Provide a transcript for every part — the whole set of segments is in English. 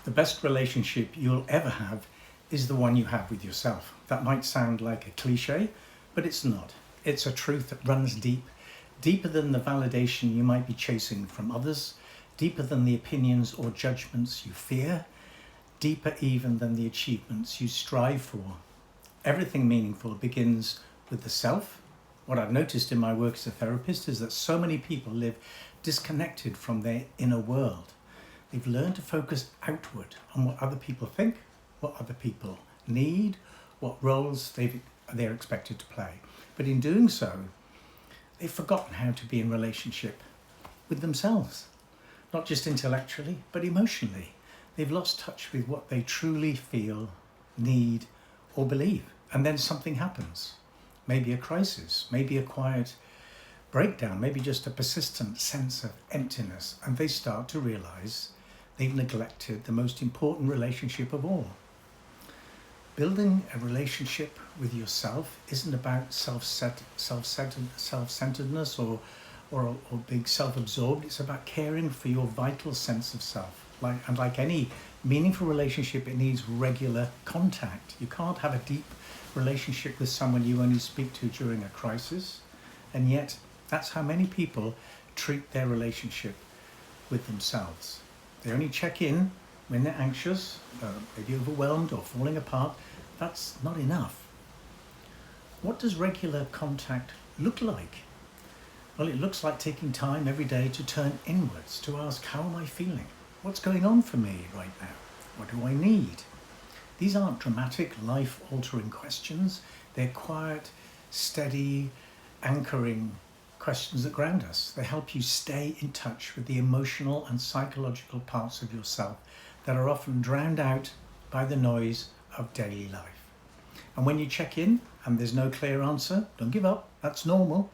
The best relationship you'll ever have is the one you have with yourself. That might sound like a cliche, but it's not. It's a truth that runs deep, deeper than the validation you might be chasing from others, deeper than the opinions or judgments you fear, deeper even than the achievements you strive for. Everything meaningful begins with the self. What I've noticed in my work as a therapist is that so many people live disconnected from their inner world. They've learned to focus outward on what other people think, what other people need, what roles they're expected to play. But in doing so, they've forgotten how to be in relationship with themselves, not just intellectually, but emotionally. They've lost touch with what they truly feel, need, or believe. And then something happens. Maybe a crisis, maybe a quiet breakdown, maybe just a persistent sense of emptiness. And they start to realize they've neglected the most important relationship of all. Building a relationship with yourself isn't about self-centeredness or being self-absorbed. It's about caring for your vital sense of self. Like any meaningful relationship, it needs regular contact. You can't have a deep relationship with someone you only speak to during a crisis. And yet, that's how many people treat their relationship with themselves. They only check in when they're anxious, maybe overwhelmed or falling apart. That's not enough. What does regular contact look like? Well, it looks like taking time every day to turn inwards, to ask, how am I feeling? What's going on for me right now? What do I need? These aren't dramatic, life-altering questions. They're quiet, steady, anchoring questions that ground us. They help you stay in touch with the emotional and psychological parts of yourself that are often drowned out by the noise of daily life. And when you check in and there's no clear answer, don't give up. That's normal.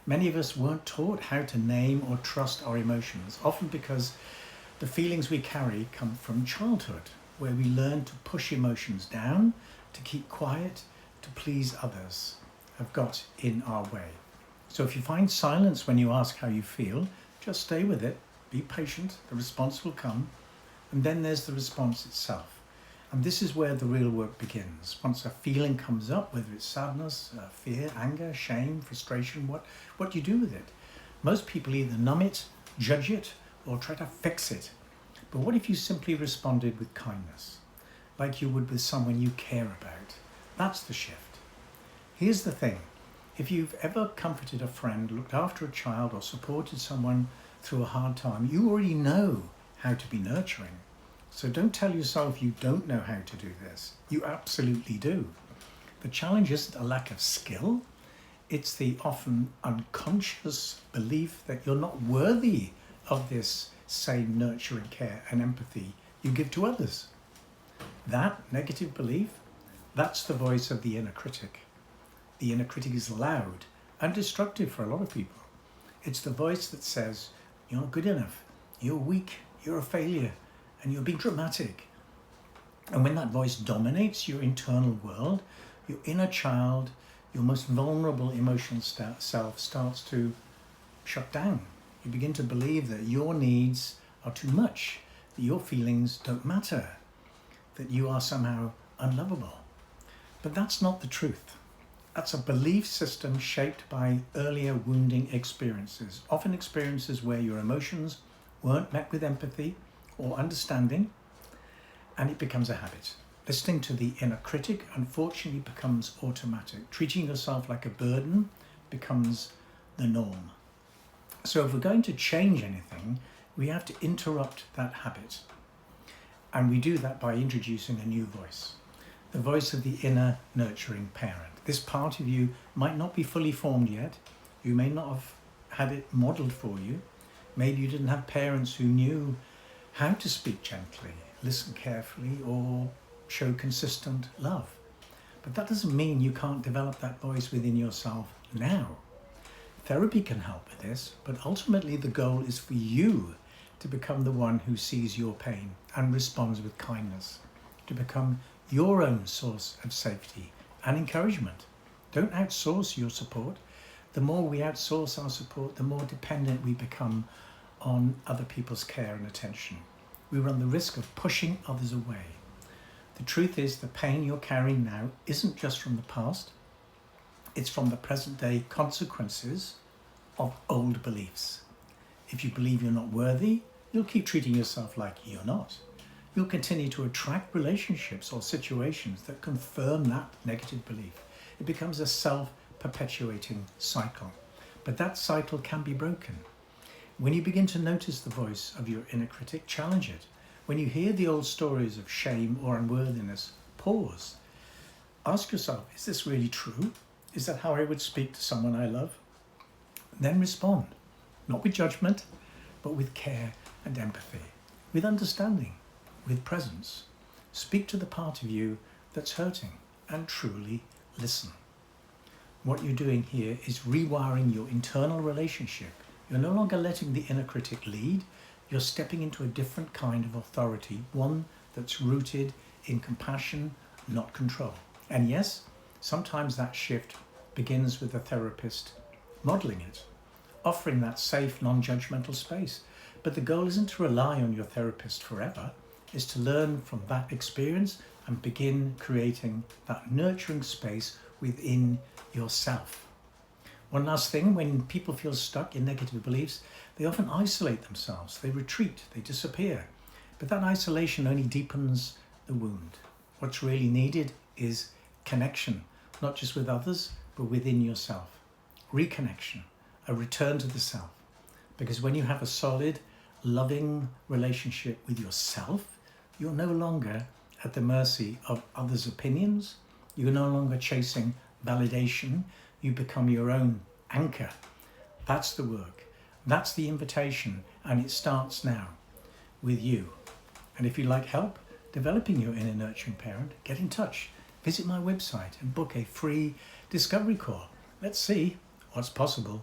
Many of us weren't taught how to name or trust our emotions, often because the feelings we carry come from childhood, where we learn to push emotions down, to keep quiet, to please others, have got in our way. So if you find silence when you ask how you feel, just stay with it, be patient, the response will come, and then there's the response itself. And this is where the real work begins. Once a feeling comes up, whether it's sadness, fear, anger, shame, frustration, what do you do with it? Most people either numb it, judge it, or try to fix it. But what if you simply responded with kindness, like you would with someone you care about? That's the shift. Here's the thing. If you've ever comforted a friend, looked after a child, or supported someone through a hard time, you already know how to be nurturing. So don't tell yourself you don't know how to do this. You absolutely do. The challenge isn't a lack of skill. It's the often unconscious belief that you're not worthy of this same nurturing care and empathy you give to others. That negative belief, that's the voice of the inner critic. The inner critic is loud and destructive for a lot of people. It's the voice that says, you're not good enough, you're weak, you're a failure, and you're being dramatic. And when that voice dominates your internal world, your inner child, your most vulnerable emotional self starts to shut down. You begin to believe that your needs are too much, that your feelings don't matter, that you are somehow unlovable. But that's not the truth. That's a belief system shaped by earlier wounding experiences, often experiences where your emotions weren't met with empathy or understanding, and it becomes a habit. Listening to the inner critic, unfortunately, becomes automatic. Treating yourself like a burden becomes the norm. So if we're going to change anything, we have to interrupt that habit. And we do that by introducing a new voice, the voice of the inner nurturing parent. This part of you might not be fully formed yet. You may not have had it modeled for you. Maybe you didn't have parents who knew how to speak gently, listen carefully, or show consistent love. But that doesn't mean you can't develop that voice within yourself now. Therapy can help with this, but ultimately the goal is for you to become the one who sees your pain and responds with kindness, to become your own source of safety and encouragement. Don't outsource your support. The more we outsource our support, the more dependent we become on other people's care and attention. we run the risk of pushing others away. The truth is, the pain you're carrying now isn't just from the past, it's from the present day consequences of old beliefs. If you believe you're not worthy, you'll keep treating yourself like you're not. You'll continue to attract relationships or situations that confirm that negative belief. It becomes a self-perpetuating cycle. But that cycle can be broken. When you begin to notice the voice of your inner critic, challenge it. When you hear the old stories of shame or unworthiness, pause. Ask yourself, is this really true? Is that how I would speak to someone I love? Then respond, not with judgment, but with care and empathy, with understanding, with presence. Speak to the part of you that's hurting and truly listen. What you're doing here is rewiring your internal relationship. You're no longer letting the inner critic lead. You're stepping into a different kind of authority, one that's rooted in compassion, not control. And yes, sometimes that shift begins with a therapist modeling it, offering that safe, non-judgmental space. But the goal isn't to rely on your therapist forever. It's to learn from that experience and begin creating that nurturing space within yourself. One last thing, when people feel stuck in negative beliefs, they often isolate themselves, they retreat, they disappear. But that isolation only deepens the wound. What's really needed is connection, not just with others, but within yourself. Reconnection, a return to the self. Because when you have a solid, loving relationship with yourself, you're no longer at the mercy of others' opinions. You're no longer chasing validation. You become your own anchor. That's the work. That's the invitation. And it starts now with you. And if you'd like help developing your inner nurturing parent, get in touch. Visit my website and book a free discovery call. Let's see what's possible.